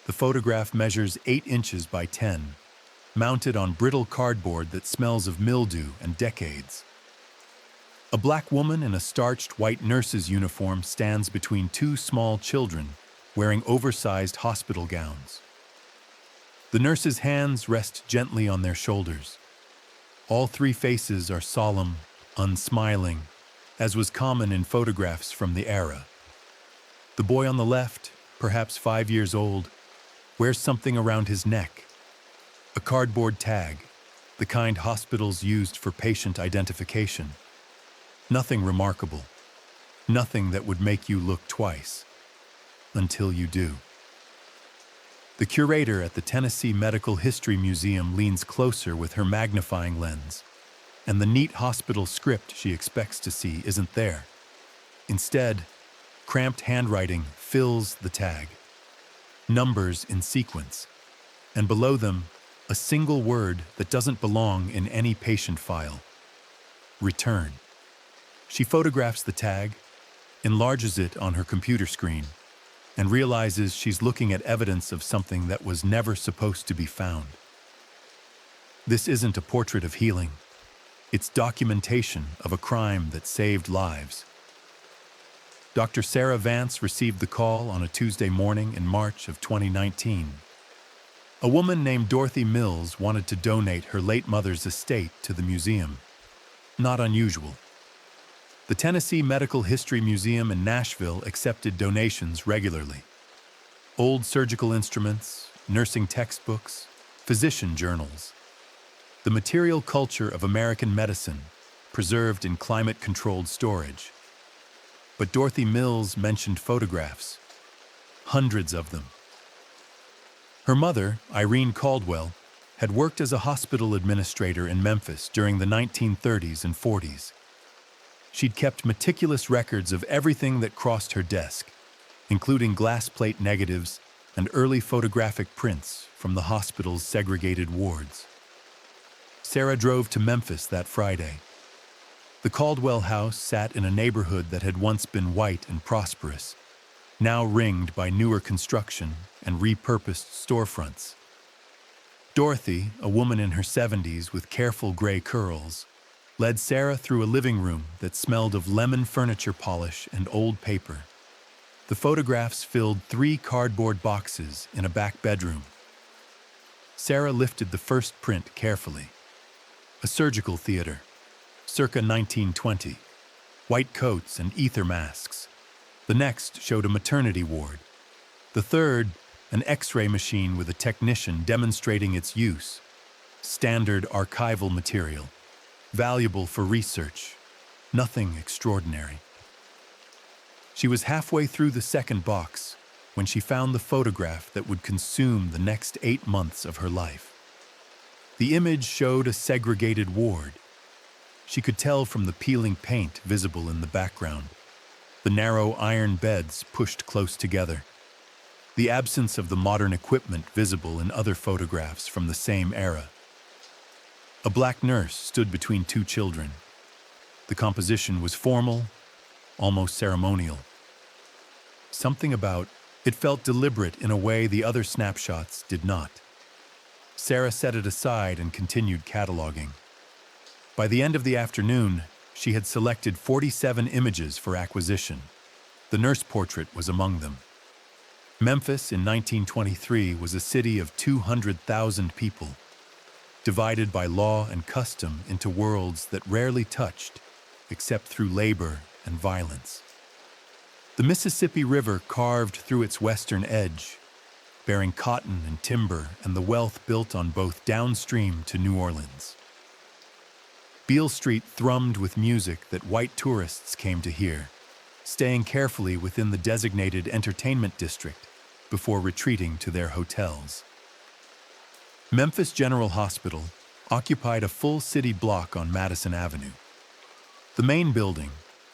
The photograph measures 8 inches by 10, mounted on brittle cardboard that smells of mildew and decades. A black woman in a starched white nurse's uniform stands between two small children wearing oversized hospital gowns. The nurse's hands rest gently on their shoulders. All three faces are solemn, unsmiling, as was common in photographs from the era. The boy on the left, perhaps 5 years old, wears something around his neck. A cardboard tag, the kind hospitals used for patient identification. Nothing remarkable. Nothing that would make you look twice. Until you do. The curator at the Tennessee Medical History Museum leans closer with her magnifying lens, and the neat hospital script she expects to see isn't there. Instead, cramped handwriting fills the tag. Numbers in sequence, and below them, a single word that doesn't belong in any patient file. Return. She photographs the tag, enlarges it on her computer screen, and realizes she's looking at evidence of something that was never supposed to be found. This isn't a portrait of healing. It's documentation of a crime that saved lives. Dr. Sarah Vance received the call on a Tuesday morning in March of 2019. A woman named Dorothy Mills wanted to donate her late mother's estate to the museum. Not unusual. The Tennessee Medical History Museum in Nashville accepted donations regularly. Old surgical instruments, nursing textbooks, physician journals. The material culture of American medicine, preserved in climate-controlled storage. But Dorothy Mills mentioned photographs. Hundreds of them. Her mother, Irene Caldwell, had worked as a hospital administrator in Memphis during the 1930s and 40s. She'd kept meticulous records of everything that crossed her desk, including glass plate negatives and early photographic prints from the hospital's segregated wards. Sarah drove to Memphis that Friday. The Caldwell house sat in a neighborhood that had once been white and prosperous, now ringed by newer construction and repurposed storefronts. Dorothy, a woman in her 70s with careful gray curls, led Sarah through a living room that smelled of lemon furniture polish and old paper. The photographs filled 3 cardboard boxes in a back bedroom. Sarah lifted the first print carefully. A surgical theater, circa 1920. White coats and ether masks. The next showed a maternity ward. The third, an X-ray machine with a technician demonstrating its use. Standard archival material. Valuable for research. Nothing extraordinary. She was halfway through the second box when she found the photograph that would consume the next 8 months of her life. The image showed a segregated ward. She could tell from the peeling paint visible in the background, the narrow iron beds pushed close together, the absence of the modern equipment visible in other photographs from the same era. A black nurse stood between 2 children. The composition was formal, almost ceremonial. Something about it felt deliberate in a way the other snapshots did not. Sarah set it aside and continued cataloging. By the end of the afternoon, she had selected 47 images for acquisition. The nurse portrait was among them. Memphis in 1923 was a city of 200,000 people, divided by law and custom into worlds that rarely touched, except through labor and violence. The Mississippi River carved through its western edge, bearing cotton and timber and the wealth built on both downstream to New Orleans. Beale Street thrummed with music that white tourists came to hear, staying carefully within the designated entertainment district before retreating to their hotels. Memphis General Hospital occupied a full city block on Madison Avenue. The main building,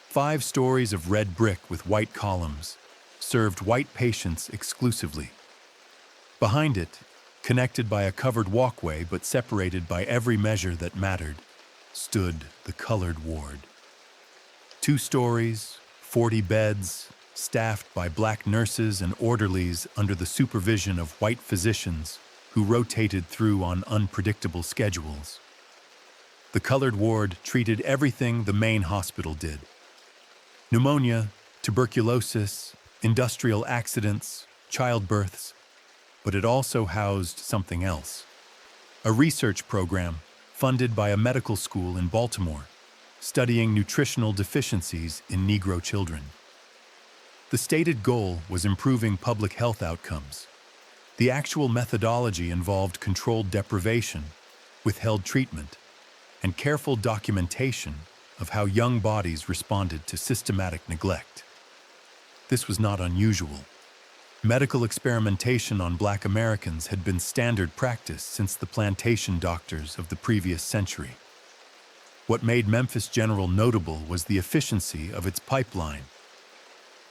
5 stories of red brick with white columns, served white patients exclusively. Behind it, connected by a covered walkway but separated by every measure that mattered, stood the colored ward. 2 stories, 40 beds, staffed by black nurses and orderlies under the supervision of white physicians who rotated through on unpredictable schedules. The colored ward treated everything the main hospital did: pneumonia, tuberculosis, industrial accidents, childbirths, but it also housed something else: a research program funded by a medical school in Baltimore, studying nutritional deficiencies in Negro children. The stated goal was improving public health outcomes. The actual methodology involved controlled deprivation, withheld treatment, and careful documentation of how young bodies responded to systematic neglect. This was not unusual. Medical experimentation on Black Americans had been standard practice since the plantation doctors of the previous century. What made Memphis General notable was the efficiency of its pipeline.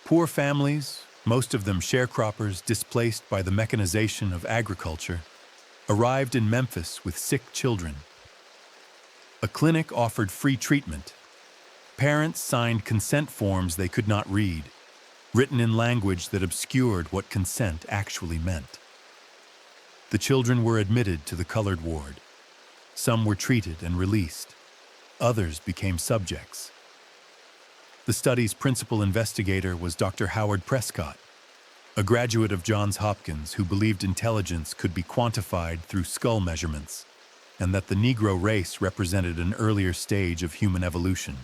Poor families, most of them sharecroppers displaced by the mechanization of agriculture, arrived in Memphis with sick children. A clinic offered free treatment. Parents signed consent forms they could not read, written in language that obscured what consent actually meant. The children were admitted to the colored ward. Some were treated and released. Others became subjects. The study's principal investigator was Dr. Howard Prescott, a graduate of Johns Hopkins who believed intelligence could be quantified through skull measurements, and that the Negro race represented an earlier stage of human evolution.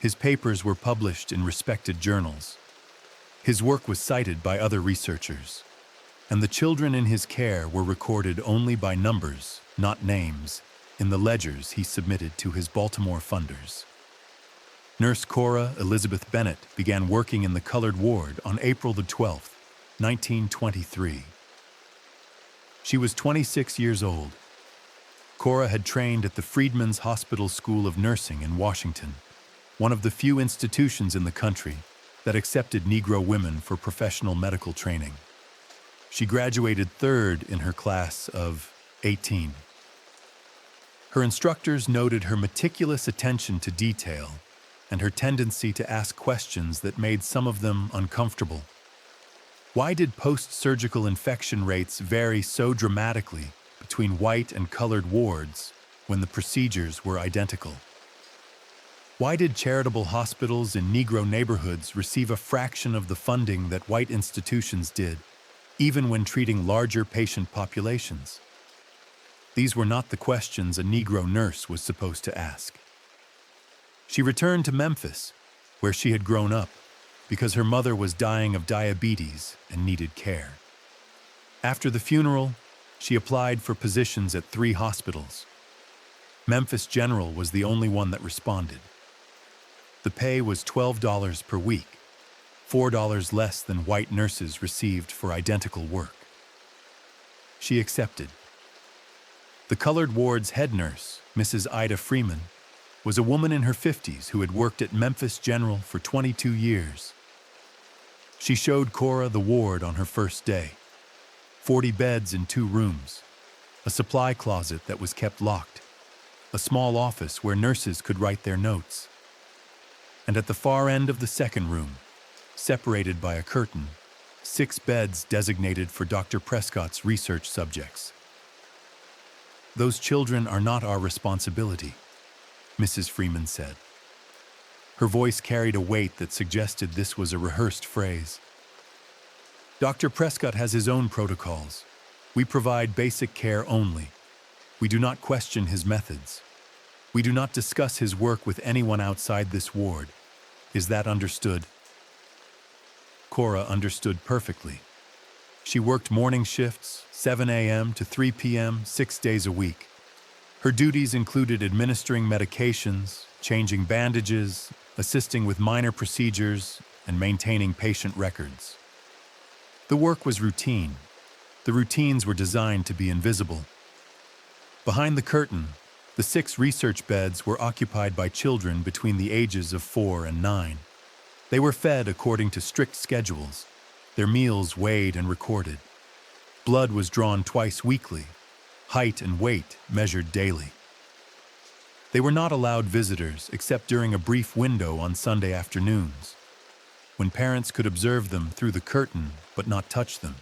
His papers were published in respected journals. His work was cited by other researchers, and the children in his care were recorded only by numbers, not names, in the ledgers he submitted to his Baltimore funders. Nurse Cora Elizabeth Bennett began working in the colored ward on April 12, 1923. She was 26 years old. Cora had trained at the Freedmen's Hospital School of Nursing in Washington, one of the few institutions in the country that accepted Negro women for professional medical training. She graduated third in her class of 18. Her instructors noted her meticulous attention to detail and her tendency to ask questions that made some of them uncomfortable. Why did post-surgical infection rates vary so dramatically between white and colored wards when the procedures were identical? Why did charitable hospitals in Negro neighborhoods receive a fraction of the funding that white institutions did, even when treating larger patient populations? These were not the questions a Negro nurse was supposed to ask. She returned to Memphis, where she had grown up, because her mother was dying of diabetes and needed care. After the funeral, she applied for positions at 3 hospitals. Memphis General was the only one that responded. The pay was $12 per week, $4 less than white nurses received for identical work. She accepted. The colored ward's head nurse, Mrs. Ida Freeman, was a woman in her 50s who had worked at Memphis General for 22 years. She showed Cora the ward on her first day: 40 beds in 2 rooms, a supply closet that was kept locked, a small office where nurses could write their notes. And at the far end of the second room, separated by a curtain, 6 beds designated for Dr. Prescott's research subjects. "Those children are not our responsibility," Mrs. Freeman said. Her voice carried a weight that suggested this was a rehearsed phrase. "Dr. Prescott has his own protocols. We provide basic care only. We do not question his methods. We do not discuss his work with anyone outside this ward. Is that understood?" Cora understood perfectly. She worked morning shifts, 7 a.m. to 3 p.m., 6 days a week. Her duties included administering medications, changing bandages, assisting with minor procedures, and maintaining patient records. The work was routine. The routines were designed to be invisible. Behind the curtain, the 6 research beds were occupied by children between the ages of 4 and 9. They were fed according to strict schedules, their meals weighed and recorded. Blood was drawn twice weekly, height and weight measured daily. They were not allowed visitors except during a brief window on Sunday afternoons. when parents could observe them through the curtain but not touch them.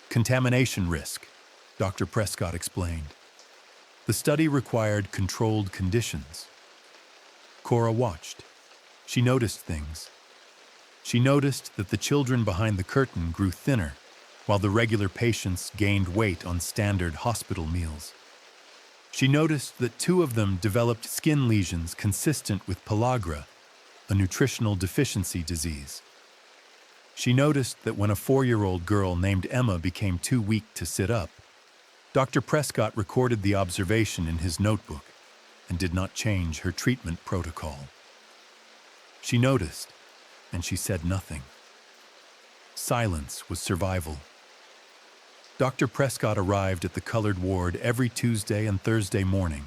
Contamination risk, Dr. Prescott explained. The study required controlled conditions. Cora watched. She noticed things. She noticed that the children behind the curtain grew thinner, while the regular patients gained weight on standard hospital meals. She noticed that 2 of them developed skin lesions consistent with pellagra, a nutritional deficiency disease. She noticed that when a 4-year-old girl named Emma became too weak to sit up, Dr. Prescott recorded the observation in his notebook and did not change her treatment protocol. She noticed, and she said nothing. Silence was survival. Dr. Prescott arrived at the colored ward every Tuesday and Thursday morning,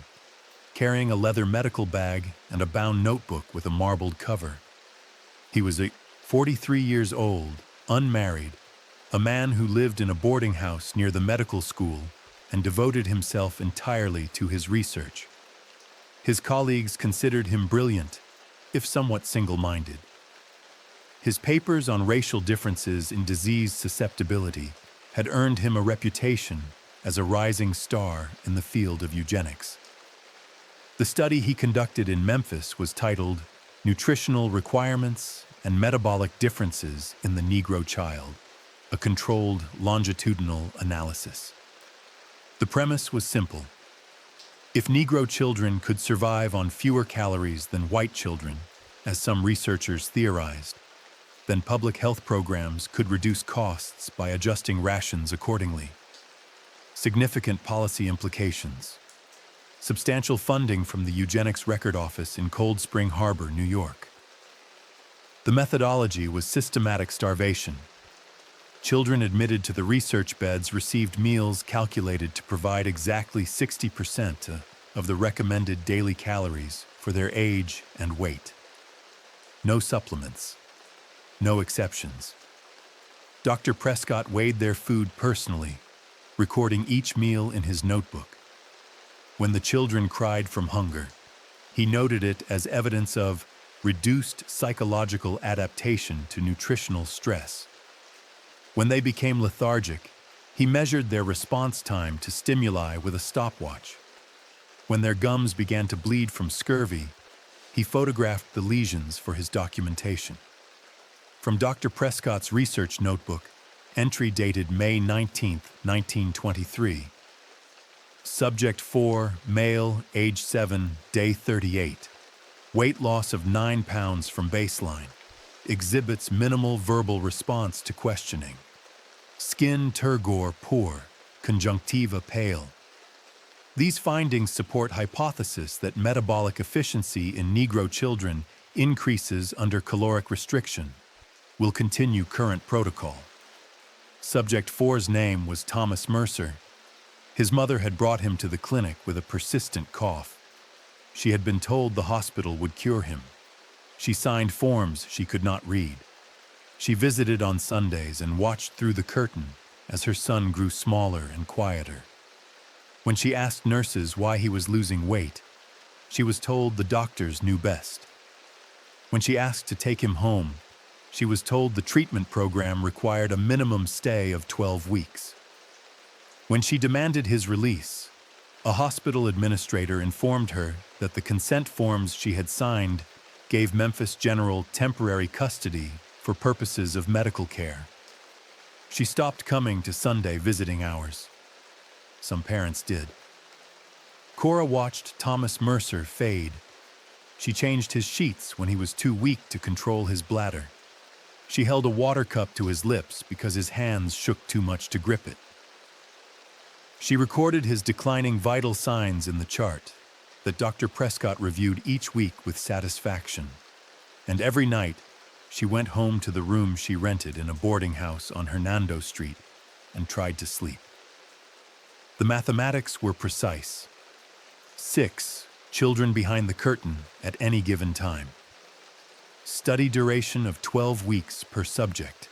carrying a leather medical bag and a bound notebook with a marbled cover. He was 43 years old, unmarried, a man who lived in a boarding house near the medical school and devoted himself entirely to his research. His colleagues considered him brilliant, if somewhat single-minded. His papers on racial differences in disease susceptibility had earned him a reputation as a rising star in the field of eugenics. The study he conducted in Memphis was titled Nutritional Requirements and Metabolic Differences in the Negro Child, a controlled longitudinal analysis. The premise was simple. If Negro children could survive on fewer calories than white children, as some researchers theorized, then public health programs could reduce costs by adjusting rations accordingly. Significant policy implications. Substantial funding from the Eugenics Record Office in Cold Spring Harbor, New York. The methodology was systematic starvation. Children admitted to the research beds received meals calculated to provide exactly 60% of the recommended daily calories for their age and weight. No supplements. No exceptions. Dr. Prescott weighed their food personally, recording each meal in his notebook. When the children cried from hunger, he noted it as evidence of reduced psychological adaptation to nutritional stress. When they became lethargic, he measured their response time to stimuli with a stopwatch. When their gums began to bleed from scurvy, he photographed the lesions for his documentation. From Dr. Prescott's research notebook, entry dated May 19, 1923. Subject 4, male, age 7, day 38. Weight loss of 9 pounds from baseline. Exhibits minimal verbal response to questioning. Skin turgor poor, conjunctiva pale. These findings support hypothesis that metabolic efficiency in Negro children increases under caloric restriction. Will continue current protocol. Subject 4's name was Thomas Mercer. His mother had brought him to the clinic with a persistent cough. She had been told the hospital would cure him. She signed forms she could not read. She visited on Sundays and watched through the curtain as her son grew smaller and quieter. When she asked nurses why he was losing weight, she was told the doctors knew best. When she asked to take him home, she was told the treatment program required a minimum stay of 12 weeks. When she demanded his release, a hospital administrator informed her that the consent forms she had signed gave Memphis General temporary custody for purposes of medical care. She stopped coming to Sunday visiting hours. Some parents did. Cora watched Thomas Mercer fade. She changed his sheets when he was too weak to control his bladder. She held a water cup to his lips because his hands shook too much to grip it. She recorded his declining vital signs in the chart that Dr. Prescott reviewed each week with satisfaction. And every night, she went home to the room she rented in a boarding house on Hernando Street and tried to sleep. The mathematics were precise. 6 children behind the curtain at any given time. Study duration of 12 weeks per subject.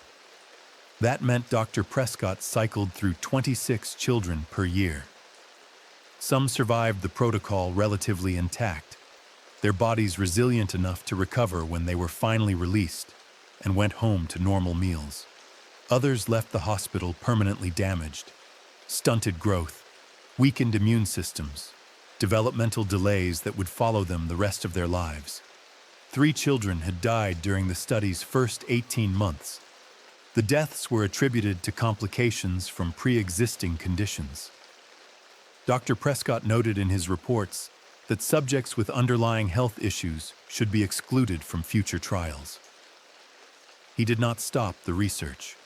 That meant Dr. Prescott cycled through 26 children per year. Some survived the protocol relatively intact, their bodies resilient enough to recover when they were finally released. and went home to normal meals. Others left the hospital permanently damaged. Stunted growth, weakened immune systems, developmental delays that would follow them the rest of their lives. 3 children had died during the study's first 18 months. The deaths were attributed to complications from pre-existing conditions. Dr. Prescott noted in his reports that subjects with underlying health issues should be excluded from future trials. He did not stop the research.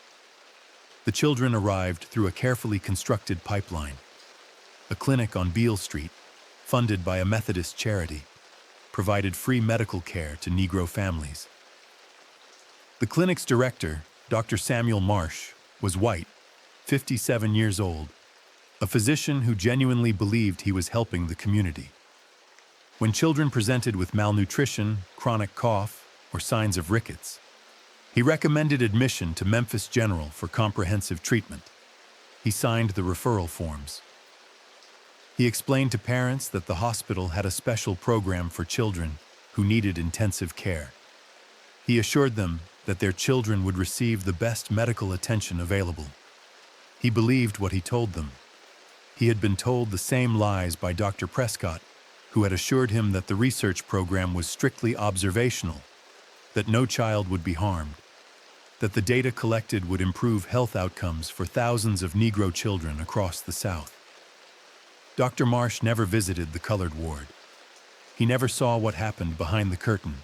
The children arrived through a carefully constructed pipeline. A clinic on Beale Street, funded by a Methodist charity, provided free medical care to Negro families. The clinic's director, Dr. Samuel Marsh, was white, 57 years old, a physician who genuinely believed he was helping the community. When children presented with malnutrition, chronic cough, or signs of rickets, he recommended admission to Memphis General for comprehensive treatment. He signed the referral forms. He explained to parents that the hospital had a special program for children who needed intensive care. He assured them that their children would receive the best medical attention available. He believed what he told them. He had been told the same lies by Dr. Prescott, who had assured him that the research program was strictly observational, that no child would be harmed, that the data collected would improve health outcomes for thousands of Negro children across the South. Dr. Marsh never visited the colored ward. He never saw what happened behind the curtain.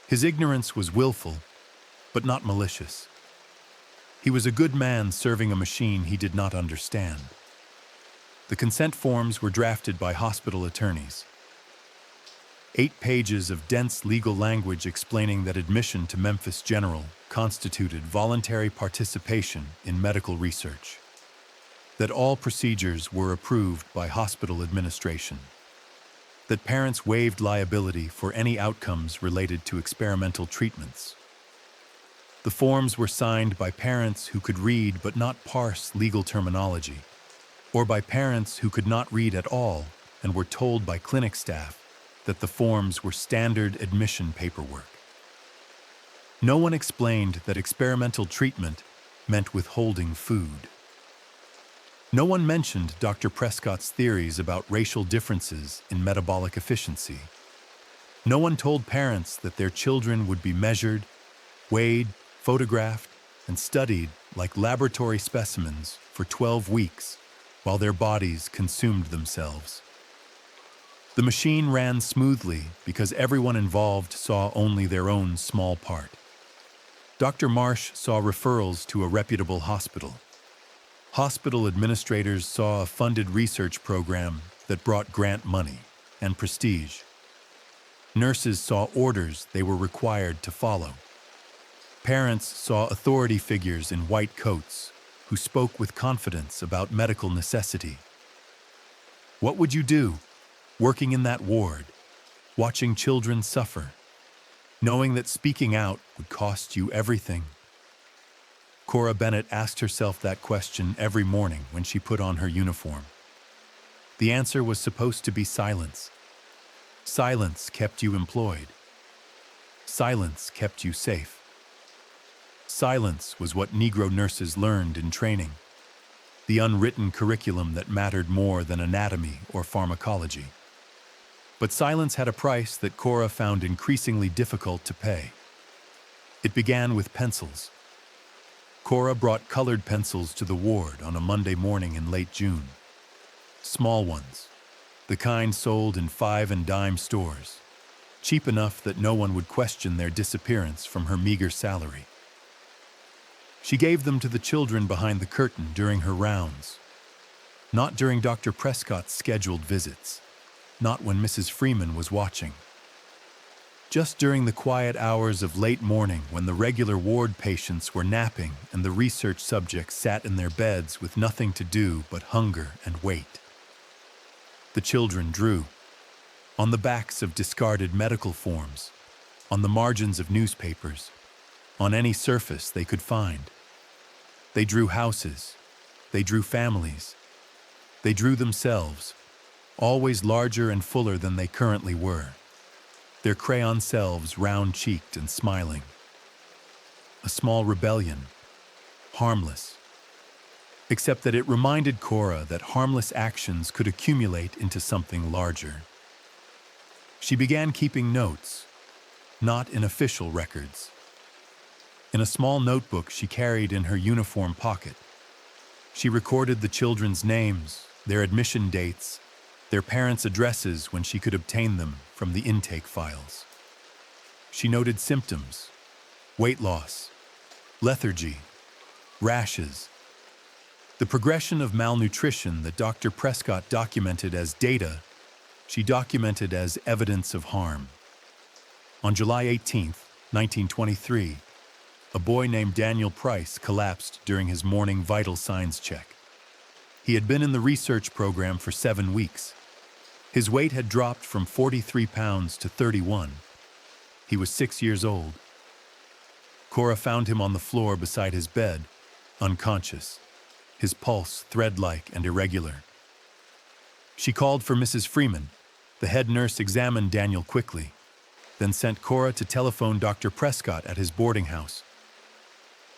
His ignorance was willful, but not malicious. He was a good man serving a machine he did not understand. The consent forms were drafted by hospital attorneys. 8 pages of dense legal language explaining that admission to Memphis General constituted voluntary participation in medical research, that all procedures were approved by hospital administration, that parents waived liability for any outcomes related to experimental treatments. The forms were signed by parents who could read but not parse legal terminology, or by parents who could not read at all and were told by clinic staff that the forms were standard admission paperwork. No one explained that experimental treatment meant withholding food. No one mentioned Dr. Prescott's theories about racial differences in metabolic efficiency. No one told parents that their children would be measured, weighed, photographed, and studied like laboratory specimens for 12 weeks while their bodies consumed themselves. The machine ran smoothly because everyone involved saw only their own small part. Dr. Marsh saw referrals to a reputable hospital. Hospital administrators saw a funded research program that brought grant money and prestige. Nurses saw orders they were required to follow. Parents saw authority figures in white coats who spoke with confidence about medical necessity. What would you do, working in that ward, watching children suffer, knowing that speaking out would cost you everything? Cora Bennett asked herself that question every morning when she put on her uniform. The answer was supposed to be silence. Silence kept you employed. Silence kept you safe. Silence was what Negro nurses learned in training, the unwritten curriculum that mattered more than anatomy or pharmacology. But silence had a price that Cora found increasingly difficult to pay. It began with pencils. Cora brought colored pencils to the ward on a Monday morning in late June. Small ones, the kind sold in 5 and dime stores, cheap enough that no one would question their disappearance from her meager salary. She gave them to the children behind the curtain during her rounds, not during Dr. Prescott's scheduled visits, not when Mrs. Freeman was watching. Just during the quiet hours of late morning when the regular ward patients were napping and the research subjects sat in their beds with nothing to do but hunger and wait. The children drew, on the backs of discarded medical forms, on the margins of newspapers, on any surface they could find. They drew houses, they drew families, they drew themselves, always larger and fuller than they currently were, their crayon selves round-cheeked and smiling. a small rebellion, harmless. Except that it reminded Cora that harmless actions could accumulate into something larger. She began keeping notes, not in official records. In a small notebook she carried in her uniform pocket, she recorded the children's names, their admission dates, their parents' addresses when she could obtain them from the intake files. She noted symptoms, weight loss, lethargy, rashes. The progression of malnutrition that Dr. Prescott documented as data, she documented as evidence of harm. On July 18, 1923, a boy named Daniel Price collapsed during his morning vital signs check. He had been in the research program for 7 weeks. His weight had dropped from 43 pounds to 31. He was 6 years old. Cora found him on the floor beside his bed, unconscious, his pulse thread-like and irregular. She called for Mrs. Freeman. The head nurse examined Daniel quickly, then sent Cora to telephone Dr. Prescott at his boarding house.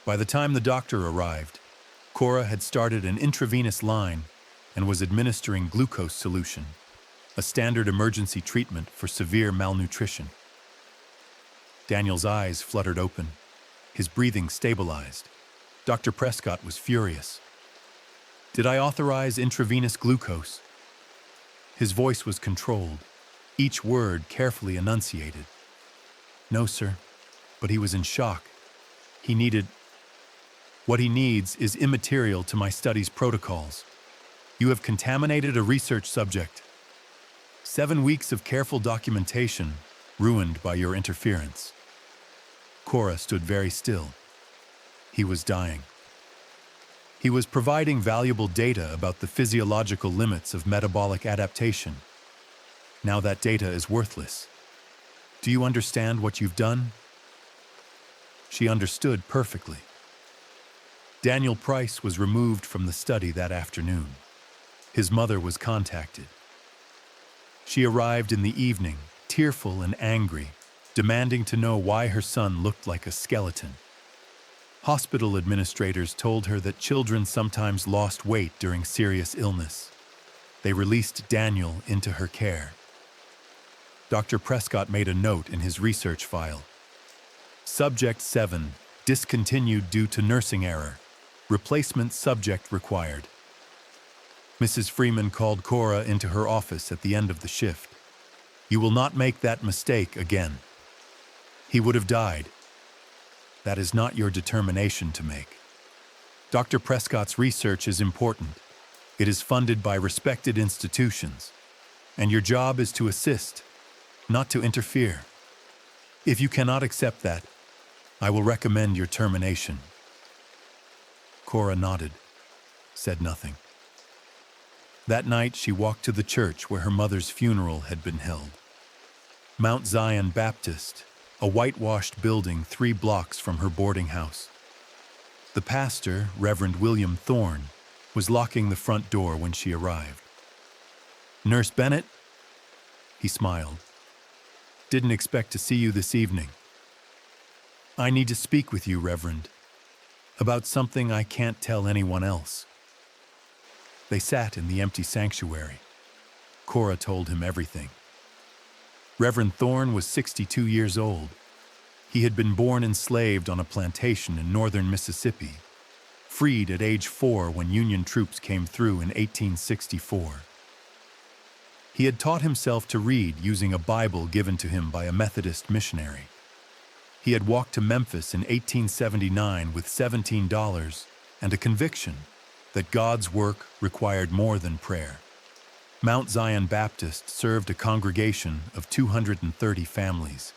By the time the doctor arrived, Cora had started an intravenous line and was administering glucose solution, a standard emergency treatment for severe malnutrition. Daniel's eyes fluttered open. His breathing stabilized. Dr. Prescott was furious. "Did I authorize intravenous glucose?" His voice was controlled, each word carefully enunciated. "No, sir," but he was in shock. He needed... "What he needs is immaterial to my study's protocols. You have contaminated a research subject. 7 weeks of careful documentation ruined by your interference." Cora stood very still. He was dying. He was providing valuable data about the physiological limits of metabolic adaptation. Now that data is worthless. "Do you understand what you've done?" She understood perfectly. Daniel Price was removed from the study that afternoon. His mother was contacted. She arrived in the evening, tearful and angry, demanding to know why her son looked like a skeleton. Hospital administrators told her that children sometimes lost weight during serious illness. They released Daniel into her care. Dr. Prescott made a note in his research file. Subject 7, discontinued due to nursing error. Replacement subject required. Mrs. Freeman called Cora into her office at the end of the shift. "You will not make that mistake again. He would have died. That is not your determination to make. Dr. Prescott's research is important. It is funded by respected institutions, and your job is to assist, not to interfere. If you cannot accept that, I will recommend your termination." Cora nodded, said nothing. That night she walked to the church where her mother's funeral had been held. Mount Zion Baptist, a whitewashed building 3 blocks from her boarding house. The pastor, Reverend William Thorne, was locking the front door when she arrived. "Nurse Bennett?" He smiled. "Didn't expect to see you this evening. I need to speak with you, Reverend, about something I can't tell anyone else." They sat in the empty sanctuary. Cora told him everything. Reverend Thorne was 62 years old. He had been born enslaved on a plantation in northern Mississippi, freed at age 4 when Union troops came through in 1864. He had taught himself to read using a Bible given to him by a Methodist missionary. He had walked to Memphis in 1879 with $17 and a conviction that God's work required more than prayer. Mount Zion Baptist served a congregation of 230 families.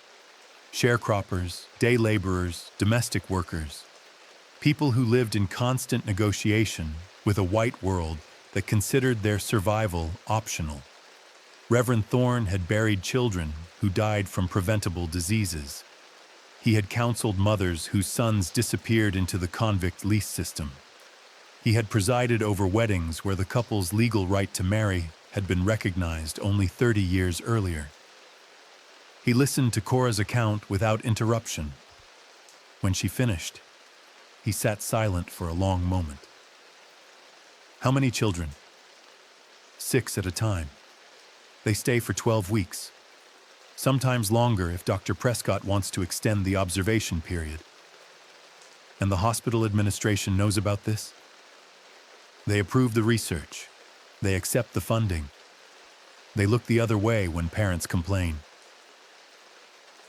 Sharecroppers, day laborers, domestic workers. People who lived in constant negotiation with a white world that considered their survival optional. Reverend Thorne had buried children who died from preventable diseases. He had counseled mothers whose sons disappeared into the convict lease system. He had presided over weddings where the couple's legal right to marry had been recognized only 30 years earlier. He listened to Cora's account without interruption. When she finished, he sat silent for a long moment. How many children? 6 at a time. They stay for 12 weeks. Sometimes longer if Dr. Prescott wants to extend the observation period. And the hospital administration knows about this? They approve the research. They accept the funding. They look the other way when parents complain.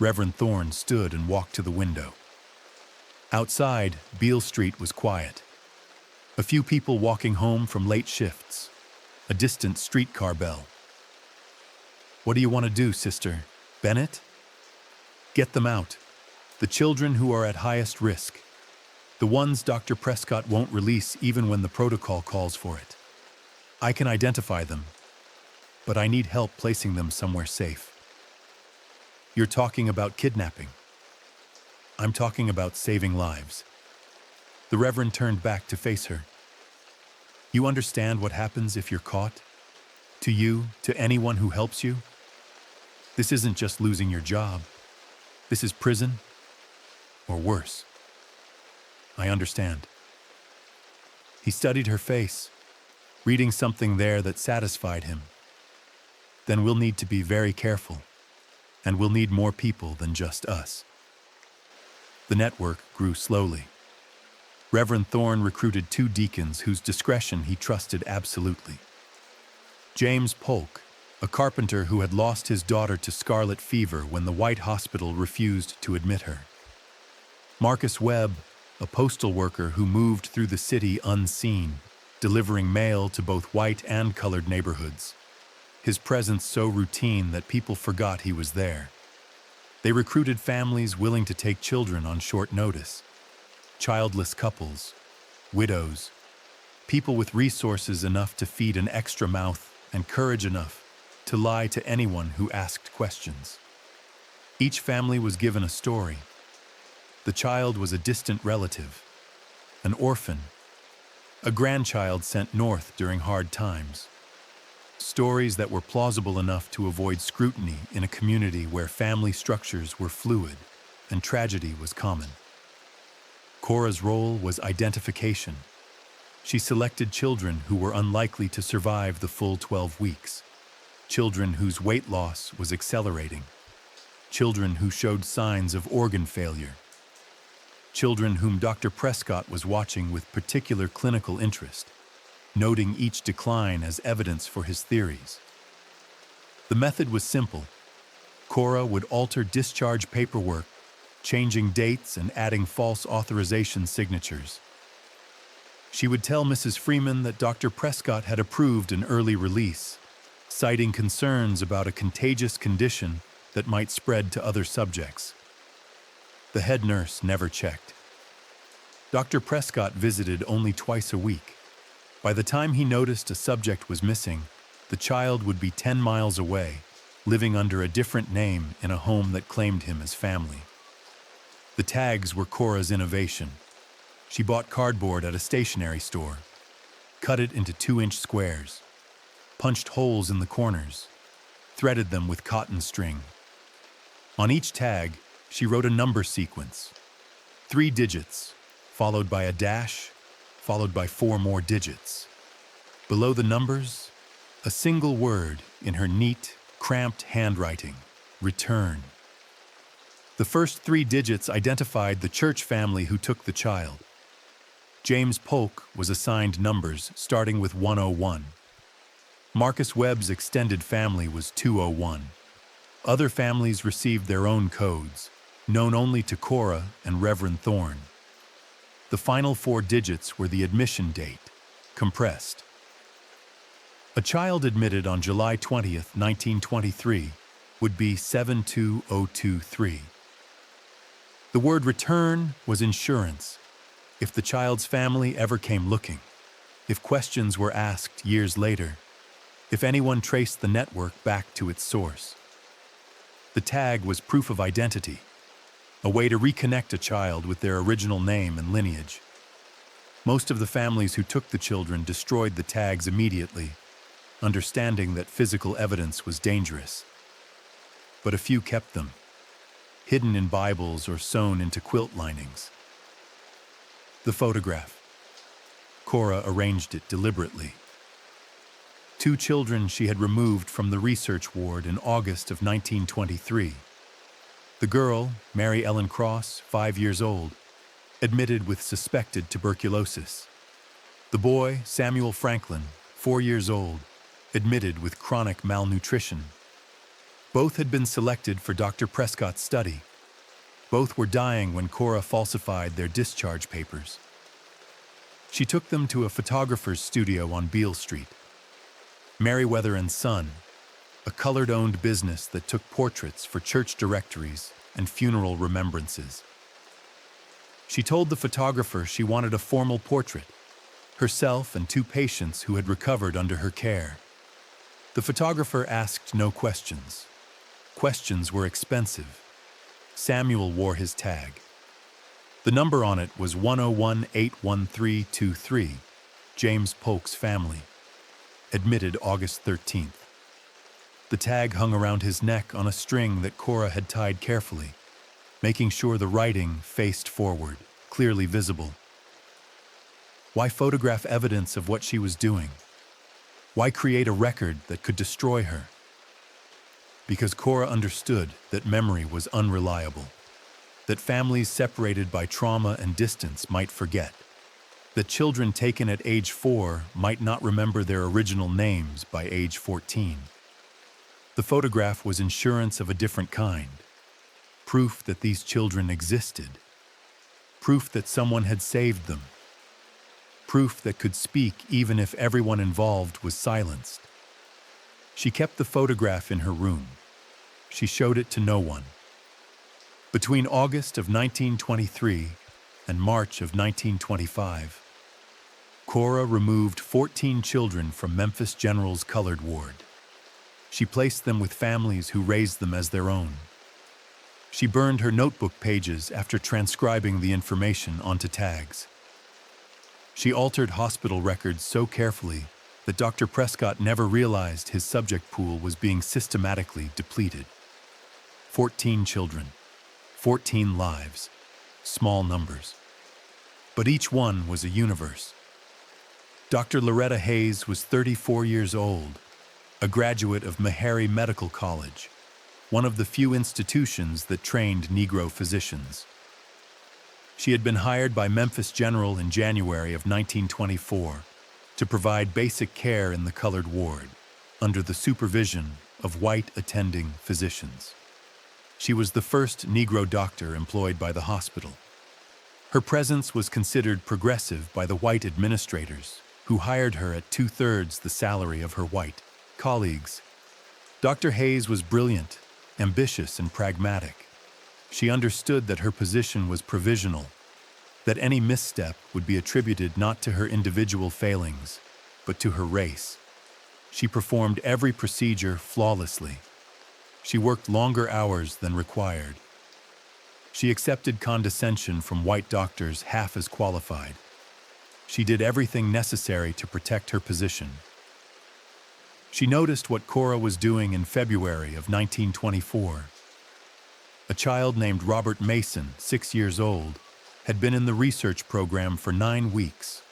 Reverend Thorne stood and walked to the window. Outside, Beale Street was quiet. A few people walking home from late shifts. A distant streetcar bell. What do you want to do, Sister Bennett? Get them out. The children who are at highest risk. The ones Dr. Prescott won't release even when the protocol calls for it. I can identify them, but I need help placing them somewhere safe. You're talking about kidnapping. I'm talking about saving lives. The Reverend turned back to face her. You understand what happens if you're caught? To you, to anyone who helps you? This isn't just losing your job. This is prison, or worse. I understand. He studied her face, reading something there that satisfied him. Then we'll need to be very careful, and we'll need more people than just us. The network grew slowly. Reverend Thorne recruited 2 deacons whose discretion he trusted absolutely. James Polk, a carpenter who had lost his daughter to scarlet fever when the White Hospital refused to admit her. Marcus Webb, a postal worker who moved through the city unseen, delivering mail to both white and colored neighborhoods. His presence so routine that people forgot he was there. They recruited families willing to take children on short notice. Childless couples, widows, people with resources enough to feed an extra mouth and courage enough to lie to anyone who asked questions. Each family was given a story. The child was a distant relative, an orphan, a grandchild sent north during hard times. Stories that were plausible enough to avoid scrutiny in a community where family structures were fluid and tragedy was common. Cora's role was identification. She selected children who were unlikely to survive the full 12 weeks, children whose weight loss was accelerating, children who showed signs of organ failure, children whom Dr. Prescott was watching with particular clinical interest, noting each decline as evidence for his theories. The method was simple. Cora would alter discharge paperwork, changing dates and adding false authorization signatures. She would tell Mrs. Freeman that Dr. Prescott had approved an early release, citing concerns about a contagious condition that might spread to other subjects. The head nurse never checked. Dr. Prescott visited only twice a week. By the time he noticed a subject was missing, the child would be 10 miles away, living under a different name in a home that claimed him as family. The tags were Cora's innovation. She bought cardboard at a stationery store, cut it into 2-inch squares, punched holes in the corners, threaded them with cotton string. On each tag, she wrote a number sequence, 3 digits, followed by a dash, followed by 4 more digits. Below the numbers, a single word in her neat, cramped handwriting, return. The first 3 digits identified the church family who took the child. James Polk was assigned numbers starting with 101. Marcus Webb's extended family was 201. Other families received their own codes, known only to Cora and Reverend Thorne. The final 4 digits were the admission date, compressed. A child admitted on July 20th, 1923, would be 72023. The word return was insurance. If the child's family ever came looking, if questions were asked years later, if anyone traced the network back to its source. The tag was proof of identity, a way to reconnect a child with their original name and lineage. Most of the families who took the children destroyed the tags immediately, understanding that physical evidence was dangerous. But a few kept them. hidden in Bibles or sewn into quilt linings. The photograph. Cora arranged it deliberately. 2 children she had removed from the research ward in August of 1923. The girl, Mary Ellen Cross, 5 years old, admitted with suspected tuberculosis. The boy, Samuel Franklin, 4 years old, admitted with chronic malnutrition. Both had been selected for Dr. Prescott's study. Both were dying when Cora falsified their discharge papers. She took them to a photographer's studio on Beale Street. Merriweather and Son, a colored-owned business that took portraits for church directories and funeral remembrances. She told the photographer she wanted a formal portrait, herself and 2 patients who had recovered under her care. The photographer asked no questions. Questions were expensive. Samuel wore his tag. The number on it was 101-81323, James Polk's family. Admitted August 13th. The tag hung around his neck on a string that Cora had tied carefully, making sure the writing faced forward, clearly visible. Why photograph evidence of what she was doing? Why create a record that could destroy her? Because Cora understood that memory was unreliable, that families separated by trauma and distance might forget, that children taken at age 4 might not remember their original names by age 14. The photograph was insurance of a different kind, proof that these children existed, proof that someone had saved them, proof that could speak even if everyone involved was silenced. She kept the photograph in her room. She showed it to no one. Between August of 1923 and March of 1925, Cora removed 14 children from Memphis General's colored ward. She placed them with families who raised them as their own. She burned her notebook pages after transcribing the information onto tags. She altered hospital records so carefully that Dr. Prescott never realized his subject pool was being systematically depleted. 14 children, 14 lives, small numbers. But each one was a universe. Dr. Loretta Hayes was 34 years old, a graduate of Meharry Medical College, one of the few institutions that trained Negro physicians. She had been hired by Memphis General in January of 1924 to provide basic care in the colored ward, under the supervision of white attending physicians. She was the first Negro doctor employed by the hospital. Her presence was considered progressive by the white administrators, who hired her at 2/3 the salary of her white colleagues. Dr. Hayes was brilliant, ambitious, and pragmatic. She understood that her position was provisional, that any misstep would be attributed not to her individual failings, but to her race. She performed every procedure flawlessly. She worked longer hours than required. She accepted condescension from white doctors half as qualified. She did everything necessary to protect her position. She noticed what Cora was doing in February of 1924. A child named Robert Mason, 6 years old, had been in the research program for 9 weeks.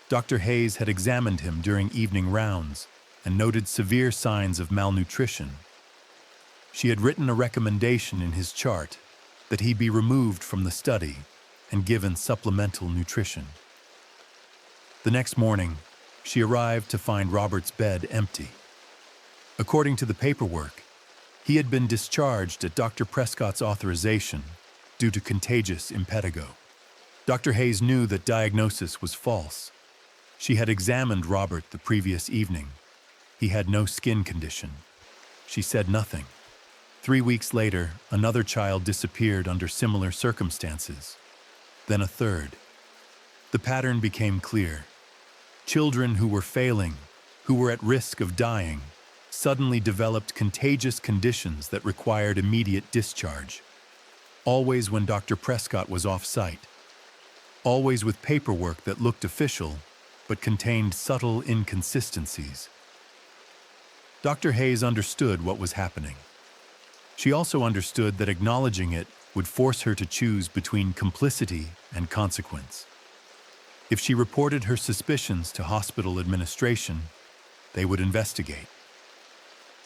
Dr. Hayes had examined him during evening rounds and noted severe signs of malnutrition. She had written a recommendation in his chart that he be removed from the study and given supplemental nutrition. The next morning, she arrived to find Robert's bed empty. According to the paperwork, he had been discharged at Dr. Prescott's authorization due to contagious impetigo. Dr. Hayes knew that diagnosis was false. She had examined Robert the previous evening. He had no skin condition. She said nothing. 3 weeks later, another child disappeared under similar circumstances. Then a third. The pattern became clear. Children who were failing, who were at risk of dying, suddenly developed contagious conditions that required immediate discharge. Always when Dr. Prescott was off-site. Always with paperwork that looked official, but contained subtle inconsistencies. Dr. Hayes understood what was happening. She also understood that acknowledging it would force her to choose between complicity and consequence. If she reported her suspicions to hospital administration, they would investigate.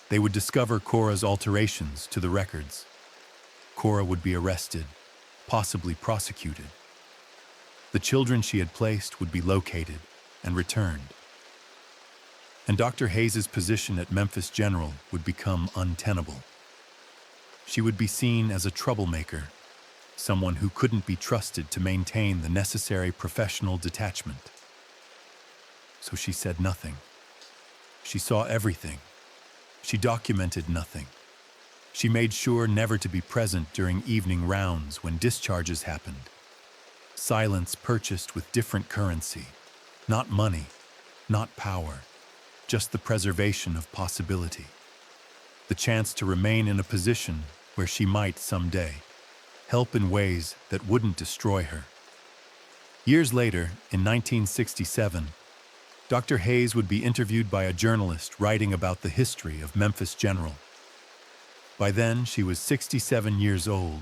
They would discover Cora's alterations to the records. Cora would be arrested, possibly prosecuted. The children she had placed would be located and returned. And Dr. Hayes's position at Memphis General would become untenable. She would be seen as a troublemaker, someone who couldn't be trusted to maintain the necessary professional detachment. So she said nothing. She saw everything. She documented nothing. She made sure never to be present during evening rounds when discharges happened. Silence purchased with different currency, not money, not power, just the preservation of possibility. The chance to remain in a position where she might someday help in ways that wouldn't destroy her. Years later, in 1967, Dr. Hayes would be interviewed by a journalist writing about the history of Memphis General. By then, she was 67 years old,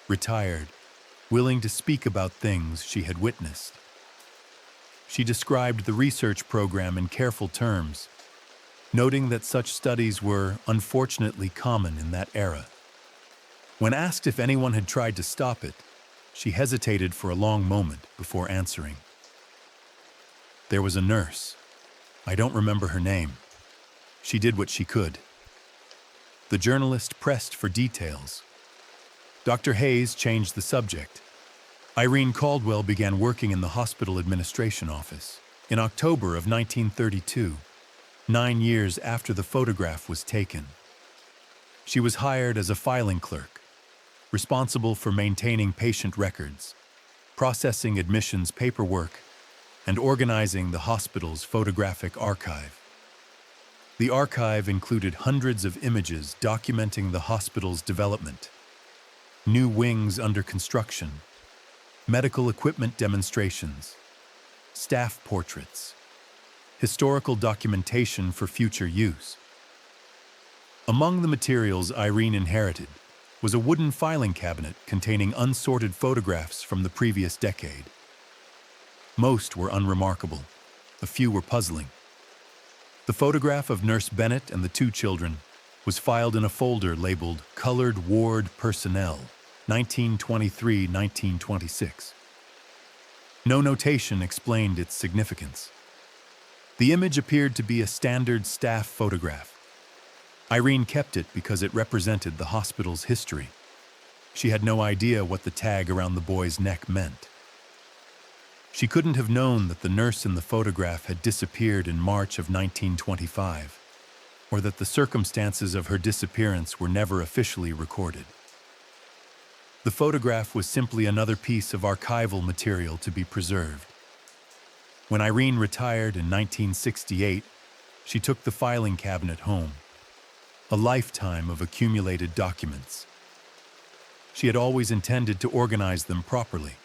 retired, willing to speak about things she had witnessed. She described the research program in careful terms, noting that such studies were unfortunately common in that era. When asked if anyone had tried to stop it, she hesitated for a long moment before answering. There was a nurse. I don't remember her name. She did what she could. The journalist pressed for details. Dr. Hayes changed the subject. Irene Caldwell began working in the hospital administration office in October of 1932, 9 years after the photograph was taken. She was hired as a filing clerk, responsible for maintaining patient records, processing admissions paperwork, and organizing the hospital's photographic archive. The archive included hundreds of images documenting the hospital's development, new wings under construction, medical equipment demonstrations, staff portraits, historical documentation for future use. Among the materials Irene inherited was a wooden filing cabinet containing unsorted photographs from the previous decade. Most were unremarkable. A few were puzzling. The photograph of Nurse Bennett and the 2 children was filed in a folder labeled Colored Ward Personnel, 1923-1926. No notation explained its significance. The image appeared to be a standard staff photograph. Irene kept it because it represented the hospital's history. She had no idea what the tag around the boy's neck meant. She couldn't have known that the nurse in the photograph had disappeared in March of 1925, or that the circumstances of her disappearance were never officially recorded. The photograph was simply another piece of archival material to be preserved. When Irene retired in 1968, she took the filing cabinet home, a lifetime of accumulated documents. She had always intended to organize them properly,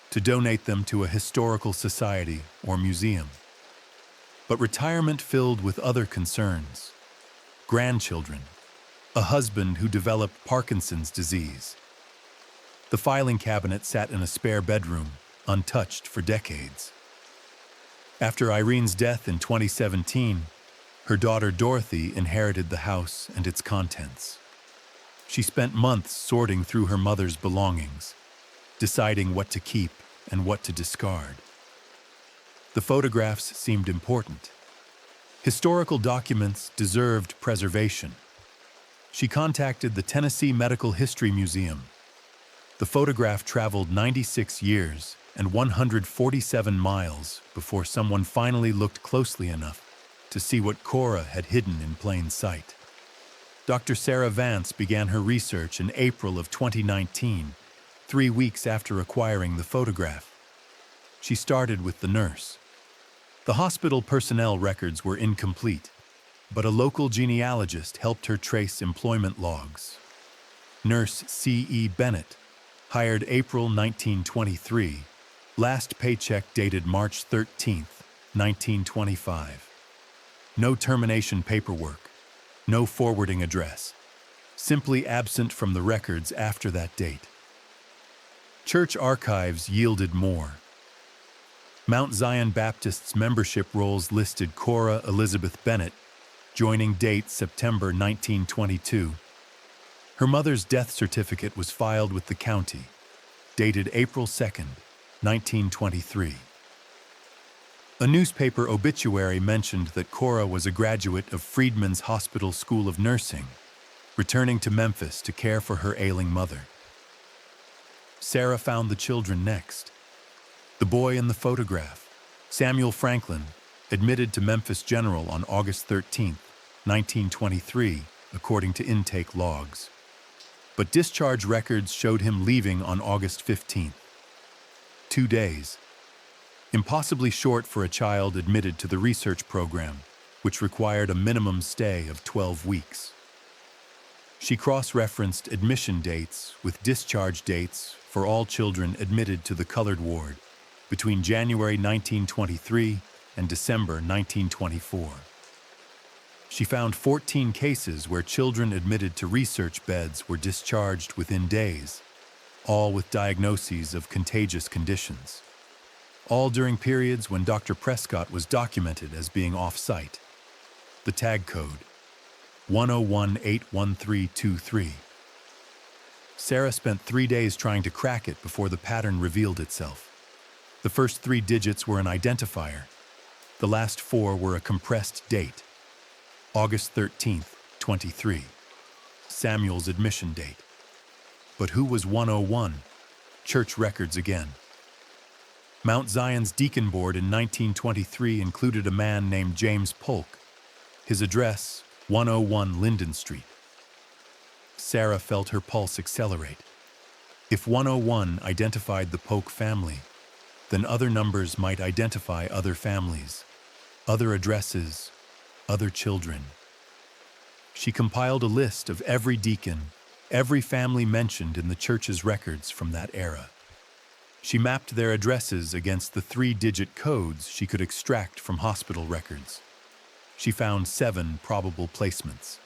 to donate them to a historical society or museum. But retirement filled with other concerns: grandchildren, a husband who developed Parkinson's disease. The filing cabinet sat in a spare bedroom, untouched for decades. After Irene's death in 2017, her daughter Dorothy inherited the house and its contents. She spent months sorting through her mother's belongings, deciding what to keep and what to discard. The photographs seemed important. Historical documents deserved preservation. She contacted the Tennessee Medical History Museum. The photograph traveled 96 years and 147 miles before someone finally looked closely enough to see what Cora had hidden in plain sight. Dr. Sarah Vance began her research in April of 2019, 3 weeks after acquiring the photograph. She started with the nurse. The hospital personnel records were incomplete, but a local genealogist helped her trace employment logs. Nurse C.E. Bennett, hired April 1923, last paycheck dated March 13, 1925. No termination paperwork, no forwarding address. simply absent from the records after that date. Church archives yielded more. Mount Zion Baptist's membership rolls listed Cora Elizabeth Bennett, joining date September 1922. Her mother's death certificate was filed with the county, dated April 2nd, 1923. A newspaper obituary mentioned that Cora was a graduate of Freedman's Hospital School of Nursing, returning to Memphis to care for her ailing mother. Sarah found the children next. The boy in the photograph, Samuel Franklin, admitted to Memphis General on August 13, 1923, according to intake logs. But discharge records showed him leaving on August 15. 2 days. Impossibly short for a child admitted to the research program, which required a minimum stay of 12 weeks. She cross-referenced admission dates with discharge dates for all children admitted to the colored ward between January 1923 and December 1924. She found 14 cases where children admitted to research beds were discharged within days, all with diagnoses of contagious conditions. All during periods when Dr. Prescott was documented as being off-site. The tag code, 101-81323. Sarah spent 3 days trying to crack it before the pattern revealed itself. The first 3 digits were an identifier. The last 4 were a compressed date. August 13th, 23. Samuel's admission date. But who was 101? Church records again. Mount Zion's deacon board in 1923 included a man named James Polk. His address, 101 Linden Street. Sarah felt her pulse accelerate. If 101 identified the Polk family, then other numbers might identify other families, other addresses, other children. She compiled a list of every deacon, every family mentioned in the church's records from that era. She mapped their addresses against the 3-digit codes she could extract from hospital records. She found 7 probable placements.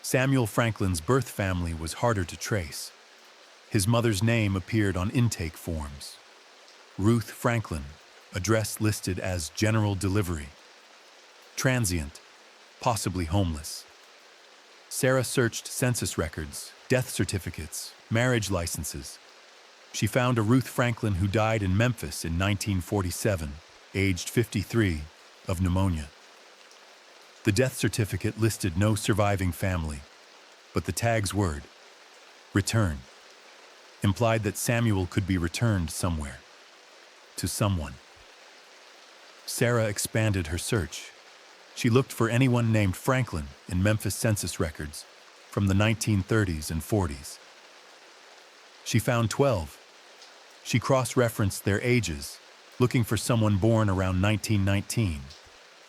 Samuel Franklin's birth family was harder to trace. His mother's name appeared on intake forms. Ruth Franklin, address listed as general delivery. Transient, possibly homeless. Sarah searched census records, death certificates, marriage licenses. She found a Ruth Franklin who died in Memphis in 1947, aged 53, of pneumonia. The death certificate listed no surviving family, but the tag's word, return, implied that Samuel could be returned somewhere, to someone. Sarah expanded her search. She looked for anyone named Franklin in Memphis census records from the 1930s and 40s. She found 12. She cross-referenced their ages, looking for someone born around 1919.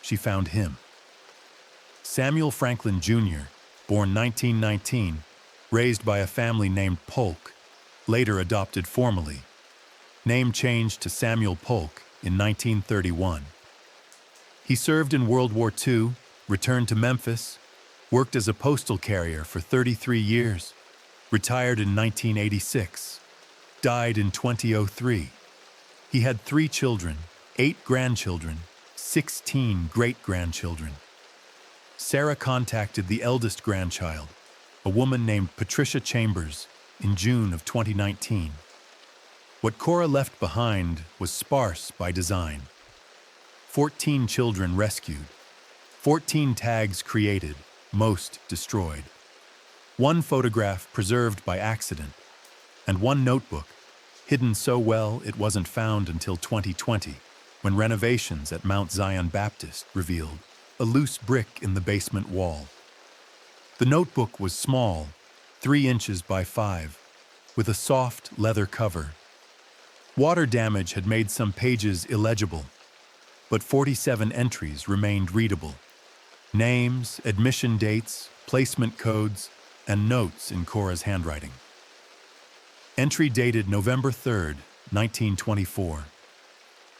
She found him. Samuel Franklin Jr., born 1919, raised by a family named Polk, later adopted formally. Name changed to Samuel Polk in 1931. He served in World War II, returned to Memphis, worked as a postal carrier for 33 years, retired in 1986, died in 2003. He had 3 children, 8 grandchildren, 16 great-grandchildren. Sarah contacted the eldest grandchild, a woman named Patricia Chambers, in June of 2019. What Cora left behind was sparse by design. 14 children rescued, 14 tags created, most destroyed. 1 photograph preserved by accident, and 1 notebook, hidden so well it wasn't found until 2020, when renovations at Mount Zion Baptist revealed a loose brick in the basement wall. The notebook was small, 3 inches by 5, with a soft leather cover. Water damage had made some pages illegible, but 47 entries remained readable. Names, admission dates, placement codes, and notes in Cora's handwriting. Entry dated November 3, 1924.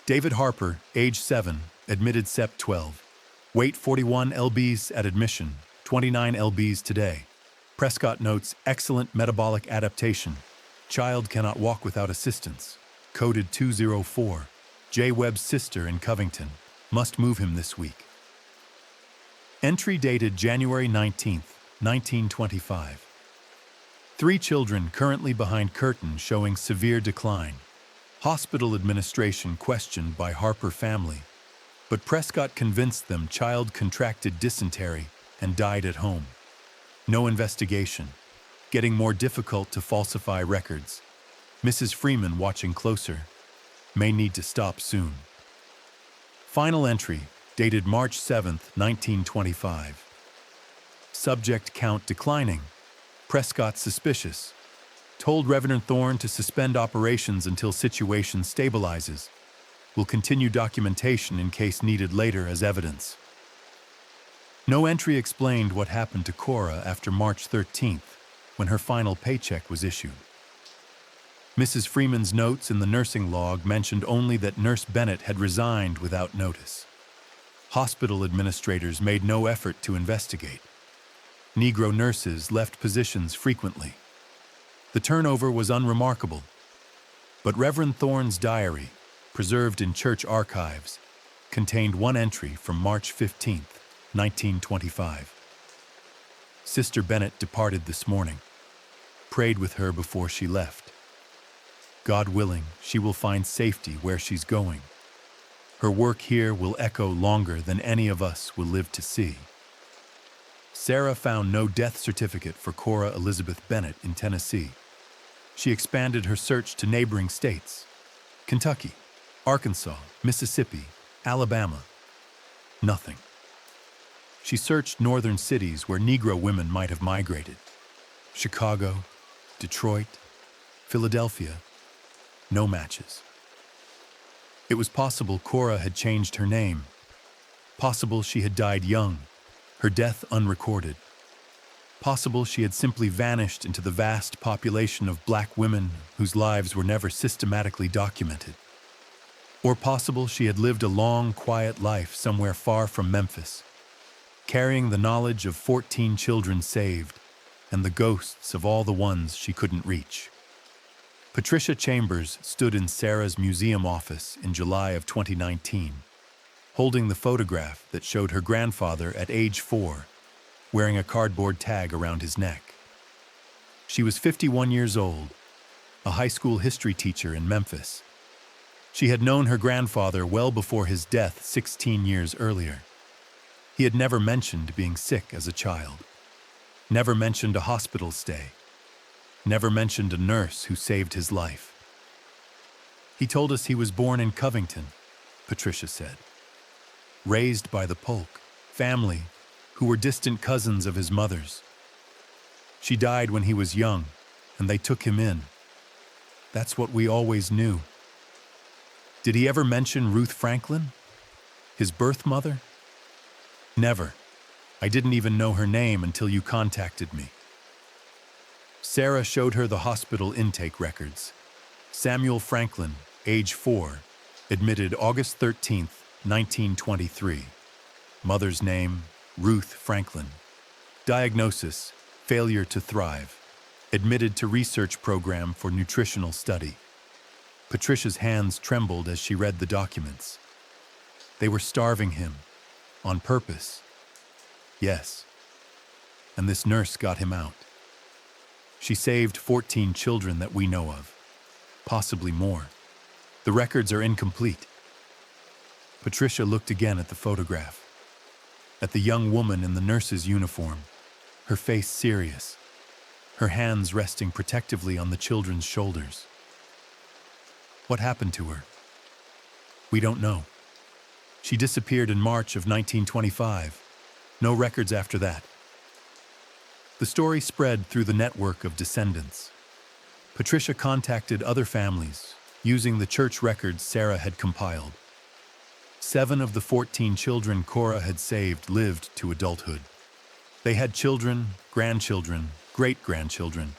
David Harper, age 7, admitted Sep 12. Weight 41 lbs at admission, 29 lbs today. Prescott notes excellent metabolic adaptation. Child cannot walk without assistance. Coded 204. J. Webb's sister in Covington. Must move him this week. Entry dated January 19, 1925. 3 children currently behind curtain showing severe decline. Hospital administration questioned by Harper family, but Prescott convinced them child contracted dysentery and died at home. No investigation. Getting more difficult to falsify records. Mrs. Freeman watching closer. May need to stop soon. Final entry, dated March 7, 1925. Subject count declining. Prescott suspicious. Told Reverend Thorne to suspend operations until situation stabilizes. Will continue documentation in case needed later as evidence. No entry explained what happened to Cora after March 13th, when her final paycheck was issued. Mrs. Freeman's notes in the nursing log mentioned only that Nurse Bennett had resigned without notice. Hospital administrators made no effort to investigate. Negro nurses left positions frequently. The turnover was unremarkable, but Reverend Thorne's diary, preserved in church archives, contained one entry from March 15, 1925. Sister Bennett departed this morning. Prayed with her before she left. God willing, she will find safety where she's going. Her work here will echo longer than any of us will live to see. Sarah found no death certificate for Cora Elizabeth Bennett in Tennessee. She expanded her search to neighboring states: Kentucky, Arkansas, Mississippi, Alabama. Nothing. She searched northern cities where Negro women might have migrated: Chicago, Detroit, Philadelphia. No matches. It was possible Cora had changed her name. Possible she had died young, her death unrecorded. Possible she had simply vanished into the vast population of black women whose lives were never systematically documented. Or possible she had lived a long, quiet life somewhere far from Memphis, carrying the knowledge of 14 children saved and the ghosts of all the ones she couldn't reach. Patricia Chambers stood in Sarah's museum office in July of 2019, holding the photograph that showed her grandfather at age 4, wearing a cardboard tag around his neck. She was 51 years old, a high school history teacher in Memphis. She had known her grandfather well before his death 16 years earlier. He had never mentioned being sick as a child, never mentioned a hospital stay, never mentioned a nurse who saved his life. He told us he was born in Covington, Patricia said. Raised by the Polk family, who were distant cousins of his mother's. She died when he was young, and they took him in. That's what we always knew. Did he ever mention Ruth Franklin? His birth mother? Never. I didn't even know her name until you contacted me. Sarah showed her the hospital intake records. Samuel Franklin, age 4, admitted August 13, 1923. Mother's name, Ruth Franklin. Diagnosis, failure to thrive. Admitted to research program for nutritional study. Patricia's hands trembled as she read the documents. They were starving him, on purpose. Yes. And this nurse got him out. She saved 14 children that we know of, possibly more. The records are incomplete. Patricia looked again at the photograph, at the young woman in the nurse's uniform, her face serious, her hands resting protectively on the children's shoulders. What happened to her? We don't know. She disappeared in March of 1925. No records after that. The story spread through the network of descendants. Patricia contacted other families, using the church records Sarah had compiled. 7 of the 14 children Cora had saved lived to adulthood. They had children, grandchildren, great-grandchildren.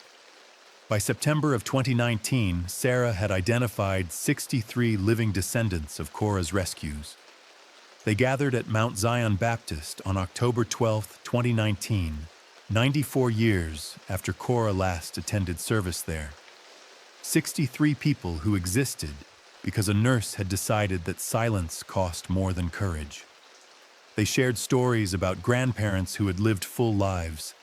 By September of 2019, Sarah had identified 63 living descendants of Cora's rescues. They gathered at Mount Zion Baptist on October 12, 2019, 94 years after Cora last attended service there. 63 people who existed because a nurse had decided that silence cost more than courage. They shared stories about grandparents who had lived full lives,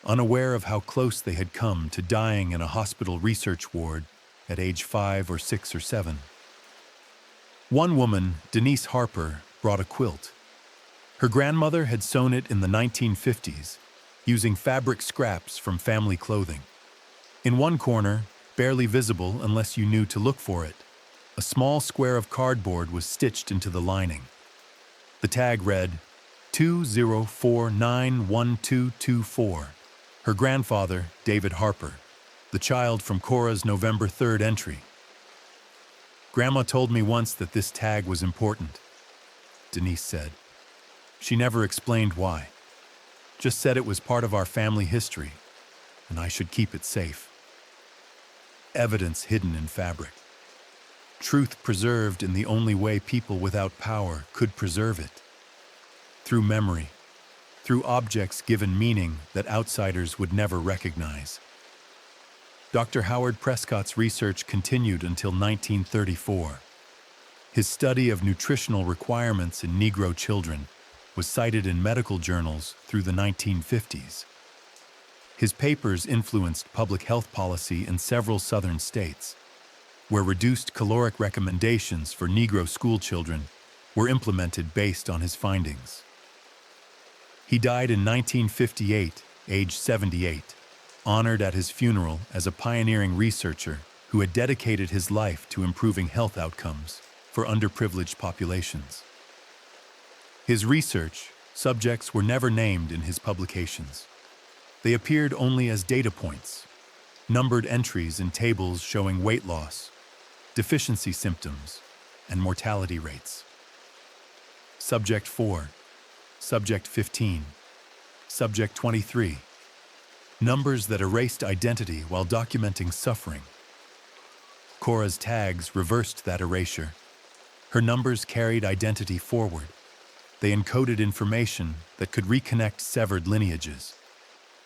unaware of how close they had come to dying in a hospital research ward at age 5 or 6 or 7. One woman, Denise Harper, brought a quilt. Her grandmother had sewn it in the 1950s, using fabric scraps from family clothing. In one corner, barely visible unless you knew to look for it, a small square of cardboard was stitched into the lining. The tag read, 20491224. Her grandfather, David Harper, the child from Cora's November 3rd entry. Grandma told me once that this tag was important, Denise said. She never explained why. Just said it was part of our family history, and I should keep it safe. Evidence hidden in fabric. Truth preserved in the only way people without power could preserve it. Through memory, through objects given meaning that outsiders would never recognize. Dr. Howard Prescott's research continued until 1934. His study of nutritional requirements in Negro children was cited in medical journals through the 1950s. His papers influenced public health policy in several southern states, where reduced caloric recommendations for Negro school children were implemented based on his findings. He died in 1958, aged 78, honored at his funeral as a pioneering researcher who had dedicated his life to improving health outcomes for underprivileged populations. His research subjects were never named in his publications. They appeared only as data points, numbered entries in tables showing weight loss, deficiency symptoms, and mortality rates. Subject 4, Subject 15, Subject 23. Numbers that erased identity while documenting suffering. Cora's tags reversed that erasure. Her numbers carried identity forward. They encoded information that could reconnect severed lineages.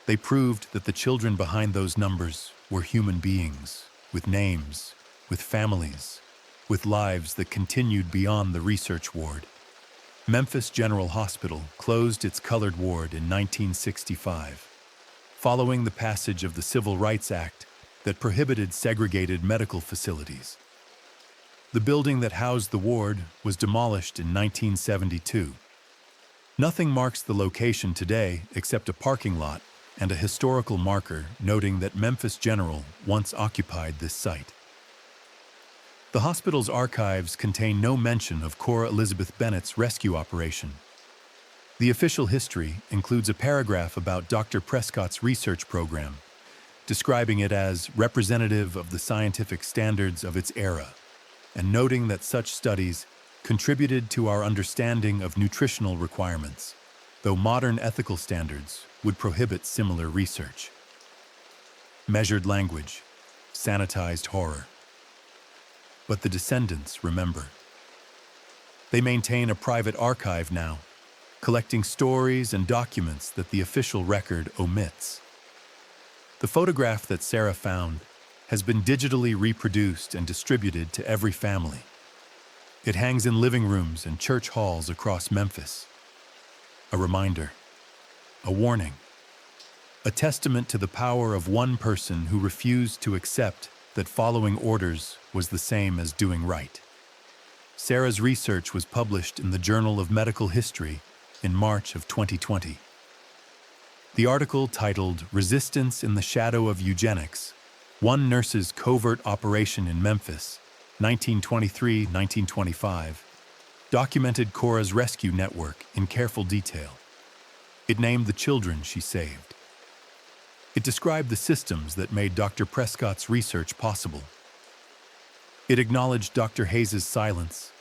They proved that the children behind those numbers were human beings, with names, with families, with lives that continued beyond the research ward. Memphis General Hospital closed its colored ward in 1965, following the passage of the Civil Rights Act that prohibited segregated medical facilities. The building that housed the ward was demolished in 1972. Nothing marks the location today except a parking lot and a historical marker noting that Memphis General once occupied this site. The hospital's archives contain no mention of Cora Elizabeth Bennett's rescue operation. The official history includes a paragraph about Dr. Prescott's research program, describing it as representative of the scientific standards of its era, and noting that such studies contributed to our understanding of nutritional requirements, though modern ethical standards would prohibit similar research. Measured language, sanitized horror. But the descendants remember. They maintain a private archive now, collecting stories and documents that the official record omits. The photograph that Sarah found has been digitally reproduced and distributed to every family. It hangs in living rooms and church halls across Memphis. A reminder, a warning, a testament to the power of one person who refused to accept that following orders was the same as doing right. Sarah's research was published in the Journal of Medical History in March of 2020. The article, titled "Resistance in the Shadow of Eugenics: One Nurse's Covert Operation in Memphis, 1923-1925, documented Cora's rescue network in careful detail. It named the children she saved. It described the systems that made Dr. Prescott's research possible. It acknowledged Dr. Hayes's silence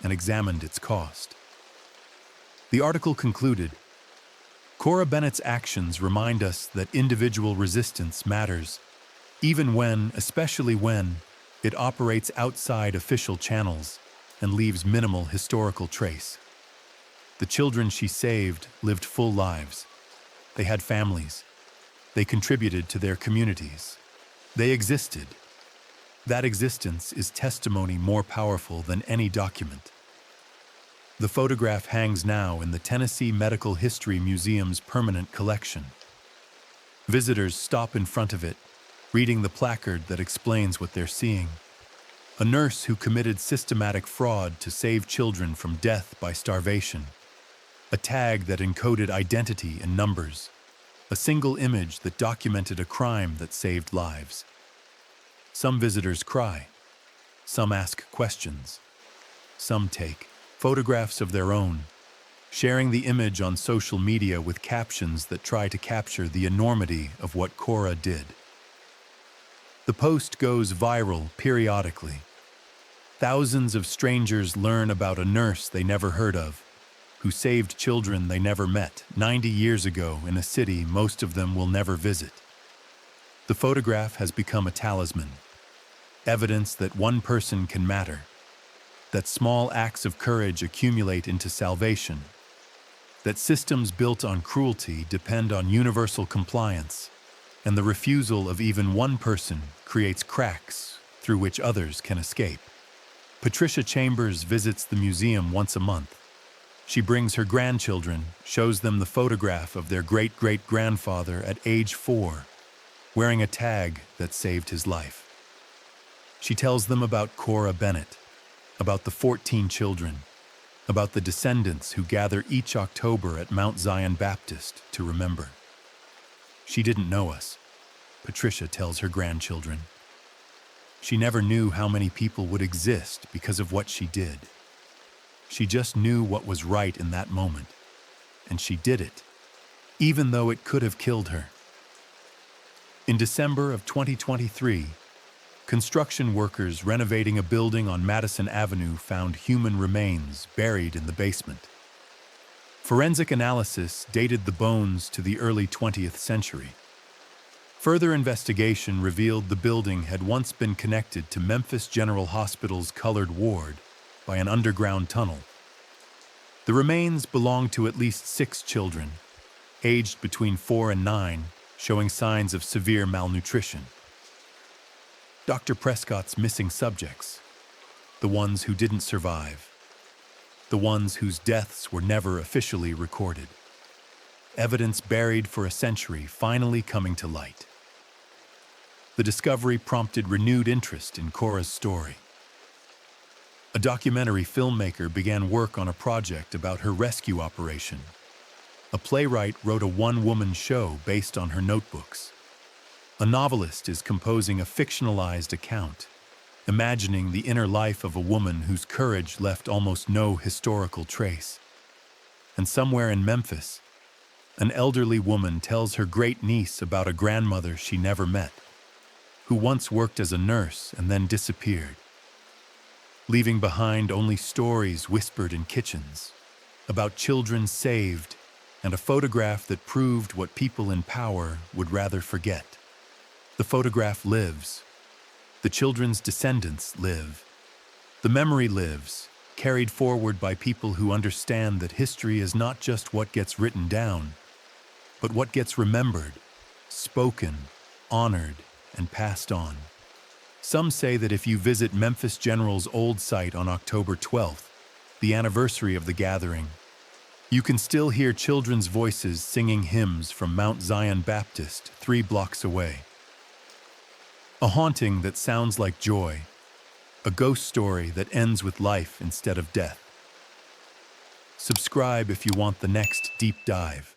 and examined its cost. The article concluded, Cora Bennett's actions remind us that individual resistance matters, even when, especially when, it operates outside official channels and leaves minimal historical trace. The children she saved lived full lives. They had families, They contributed to their communities. They existed. That existence is testimony more powerful than any document. The photograph hangs now in the Tennessee Medical History Museum's permanent collection. Visitors stop in front of it, reading the placard that explains what they're seeing. A nurse who committed systematic fraud to save children from death by starvation. A tag that encoded identity and numbers. A single image that documented a crime that saved lives. Some visitors cry. Some ask questions. Some take photographs of their own, sharing the image on social media with captions that try to capture the enormity of what Cora did. The post goes viral periodically. Thousands of strangers learn about a nurse they never heard of, who saved children they never met 90 years ago in a city most of them will never visit. The photograph has become a talisman, evidence that one person can matter, that small acts of courage accumulate into salvation, that systems built on cruelty depend on universal compliance, and the refusal of even one person creates cracks through which others can escape. Patricia Chambers visits the museum once a month. She brings her grandchildren, shows them the photograph of their great-great-grandfather at age 4, wearing a tag that saved his life. She tells them about Cora Bennett, about the 14 children, about the descendants who gather each October at Mount Zion Baptist to remember. She didn't know us, Patricia tells her grandchildren. She never knew how many people would exist because of what she did. She just knew what was right in that moment, and she did it, even though it could have killed her. In December of 2023, construction workers renovating a building on Madison Avenue found human remains buried in the basement. Forensic analysis dated the bones to the early 20th century. Further investigation revealed the building had once been connected to Memphis General Hospital's colored ward by an underground tunnel. The remains belonged to at least 6 children, aged between 4 and 9, showing signs of severe malnutrition. Dr. Prescott's missing subjects, the ones who didn't survive, the ones whose deaths were never officially recorded. Evidence buried for a century finally coming to light. The discovery prompted renewed interest in Cora's story. A documentary filmmaker began work on a project about her rescue operation. A playwright wrote a one-woman show based on her notebooks. A novelist is composing a fictionalized account, imagining the inner life of a woman whose courage left almost no historical trace. And somewhere in Memphis, an elderly woman tells her great-niece about a grandmother she never met, who once worked as a nurse and then disappeared, leaving behind only stories whispered in kitchens, about children saved, and a photograph that proved what people in power would rather forget. The photograph lives. The children's descendants live. The memory lives, carried forward by people who understand that history is not just what gets written down, but what gets remembered, spoken, honored, and passed on. Some say that if you visit Memphis General's old site on October 12th, the anniversary of the gathering, you can still hear children's voices singing hymns from Mount Zion Baptist 3 blocks away. A haunting that sounds like joy, a ghost story that ends with life instead of death. Subscribe if you want the next deep dive.